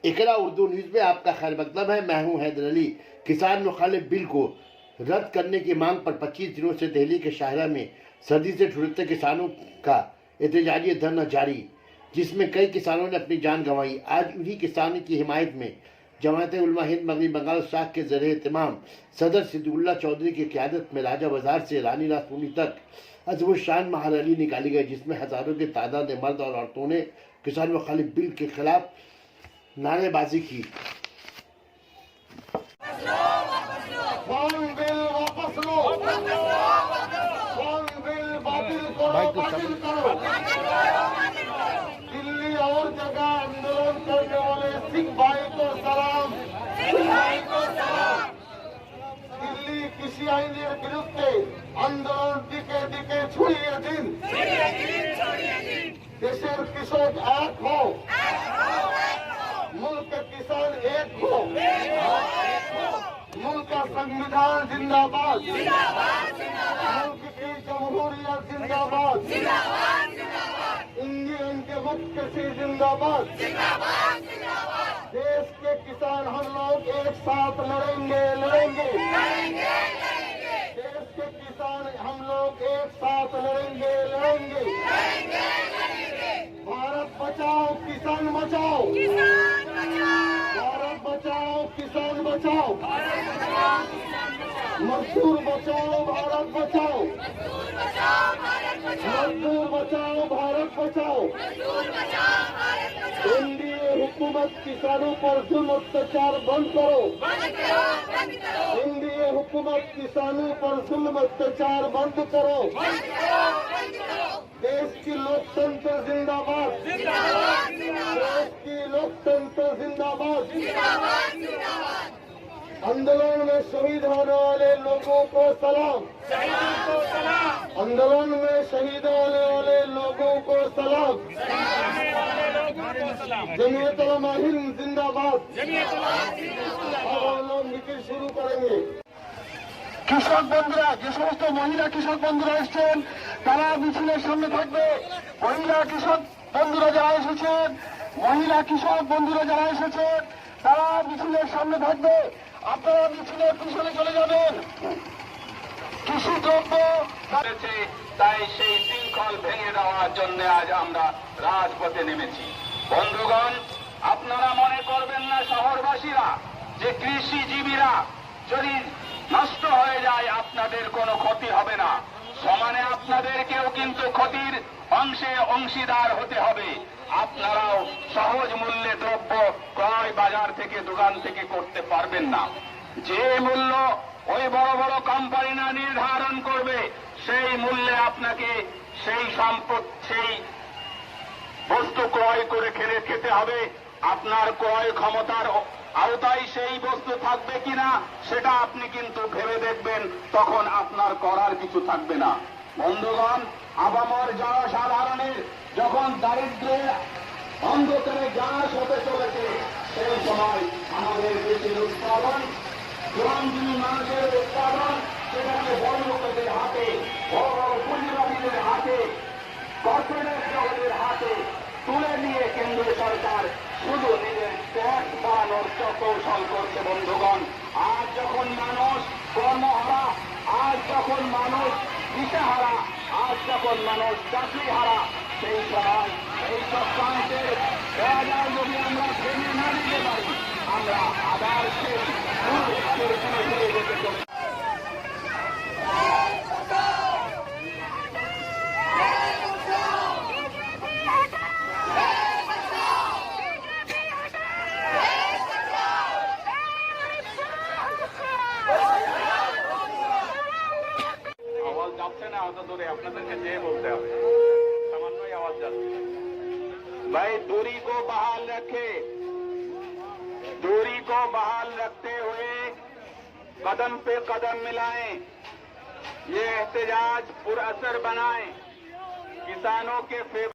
इकरा Urdu news में आपका खैर मकदम है। मैं हूं हैदर अली। किसान मुखालिफ बिल को रद्द करने की मांग पर 25 दिनों से दिल्ली के शाहरा में सर्दी से ठुलते किसानों का एहतजाजी धरना जारी, जिसमें कई किसानों ने अपनी जान गंवाई। आज उन्हीं किसानों की हिमायत में जमात उलमा हिंद मगरबी बंगाल शाख के ज़रिए एहतमाम सदर सिद्दुल्लाह चौधरी की क़यादत में राजा बाजार से रानी रासूनी तक अजब शान महारैली निकाली गई, जिसमें हज़ारों की तादाद में मर्द और औरतों ने किसान मुखालिफ बिल के खिलाफ नारेबाजी की। दिल्ली और जगह आंदोलन करने वाले सिख भाई को सलाम। दिल्ली कृषि আইনের বিরুদ্ধে আন্দোলন দিকে দিকে ছড়িয়ে দিন। দেশের কৃষক এক हो, मुल्क के किसान एक हो, मुल्क का संविधान जिंदाबाद, मुल्क की जमहूरियत जिंदाबाद, इंडियन के मुख्य से जिंदाबाद। देश के किसान हम लोग एक साथ लड़ेंगे लड़ेंगे। देश के किसान हम लोग एक साथ लड़ेंगे लड़ेंगे। भारत बचाओ किसान बचाओ, भारत बचाओ किसान बचाओ, मजदूर बचाओ भारत बचाओ, मजदूर बचाओ भारत बचाओ। एनडीए हुकूमत किसानों पर जुल्म अत्याचार बंद करो। एनडीए हुकूमत किसानों पर जुल्म अत्याचार बंद करो। देश की लोकतंत्र जिंदाबाद, देश की लोकतंत्र जिंदाबाद। आंदोलन में शहीद होने वाले लोगों को सलाम, आंदोलन में शहीद होने वाले लोगों को सलाम। जमीयत उलमा हिंद जिंदाबाद। अब हम लोग मिছিল शुरू करेंगे। কৃষক বন্ধুরা, যে সমস্ত মহিলা কৃষক বন্ধুরা এসছেন তারা মিছিলের সামনে থাকবে। মহিলা কৃষক বন্ধুরা যারা এসেছেন, মহিলা কৃষক বন্ধুরা যারা এসেছেন তারা মিছিলের সামনে থাকবে। আপনারা মিছিলের পিছনে চলে যাবেন। কৃষি দ্রব্য তাই সেই শৃঙ্খল ভেঙে দেওয়ার জন্য আজ আমরা রাজপথে নেমেছি। বন্ধুগণ, আপনারা মনে করবেন না শহরবাসীরা যে কৃষিজীবীরা যদি নষ্ট হয়ে যায় আপনাদের কোনো ক্ষতি হবে না। সমানে আপনাদেরকেও কিন্তু ক্ষতির অংশে অংশীদার হতে হবে। আপনারাও সহজ মূল্যে দ্রব্য ক্রয় বাজার থেকে দোকান থেকে করতে পারবেন না। যে মূল্য ওই বড় বড় কোম্পানিরা নির্ধারণ করবে সেই মূল্যে আপনাকে সেই সেই বস্তু ক্রয় করে খেতে হবে। আপনার ক্রয় ক্ষমতার আওতায় সেই বস্তু থাকবে কিনা সেটা আপনি কিন্তু ভেবে দেখবেন, তখন আপনার করার কিছু থাকবে না। বন্ধুগণ, আবামর জনসাধারণের যখন দারিদ্র্যের অন্ধকারে গ্রাস হতে চলেছে সেই সময় আমাদের দেশের উৎপাদন, জনজীবী মানুষের উৎপাদন, সেটাকে বড় লোকেদের হাতে, বড় বড় পুঁজিবাদীদের হাতে, কর্পোরেট জগতের হাতে তুলে নিয়ে কেন্দ্র সরকার শুধু নিজের ট্যাক্স বাড়ানোর কৌশল করছে। বন্ধুগণ, আজ যখন মানুষ কর্মহারা, আজ যখন মানুষ দিশেহারা, আজ যখন মানুষ চাকরি হারা, সেই সময় এই চক্রান্তের বেড়াজাল যদি আমরা ভেঙে না দিতে পারি, আমরা আবার সেই ফিরে যেতে চলি। যাচ্ছে না অত দূরে, আপনাদেরকে যেয়ে বলতে হবে, সামান্যই আওয়াজ যাচ্ছে। भाई दूरी को बहाल रखे, दूरी को बहाल रखते हुए कदम पे कदम मिलाएं, ये एहतजाज पुरअसर बनाएं, किसानों के फेवर